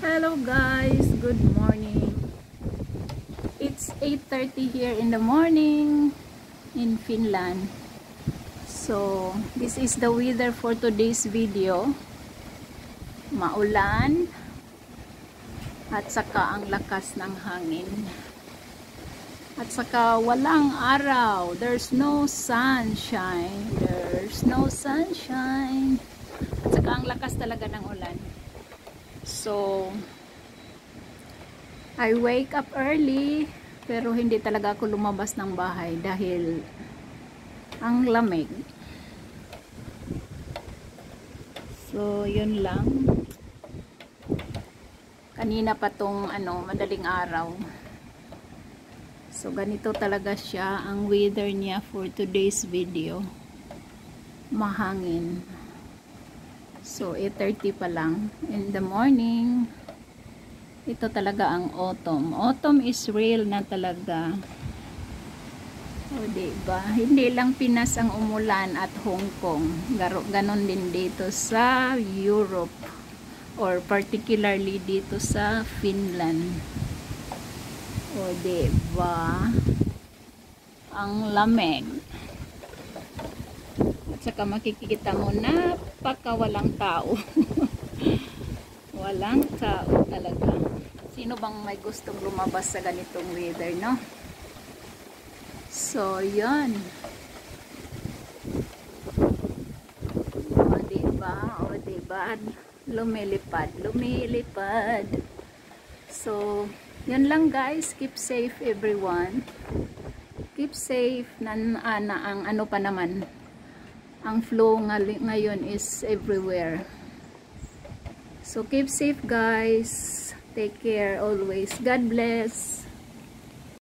Hello guys, good morning. It's 8:30 here in the morning in Finland. So, this is the weather for today's video. Maulan at saka ang lakas ng hangin. At saka walang araw. There's no sunshine. There's no sunshine. At saka ang lakas talaga ng ulan. So, I wake up early, pero hindi talaga ako lumabas ng bahay dahil ang lamig. So, yun lang. Kanina pa tong madaling araw. So, ganito talaga siya ang weather niya for today's video. Mahangin. So, 8:30 pa lang in the morning. Ito talaga ang autumn. Autumn is real na talaga. O, diba? Hindi lang Pinas ang umulan at Hong Kong. Ganon din dito sa Europe. Or particularly dito sa Finland. O, diba? Ang lamig. Saka makikita mo napakawalang tao. Walang tao talaga. Sino bang may gustong lumabas sa ganitong weather, no? So, yun. O, diba? O, diba? Lumilipad. Lumilipad. So, yun lang guys. Keep safe everyone. Keep safe. Ang ano pa naman. Ang flow ngayon is everywhere. So keep safe guys. Take care always. God bless.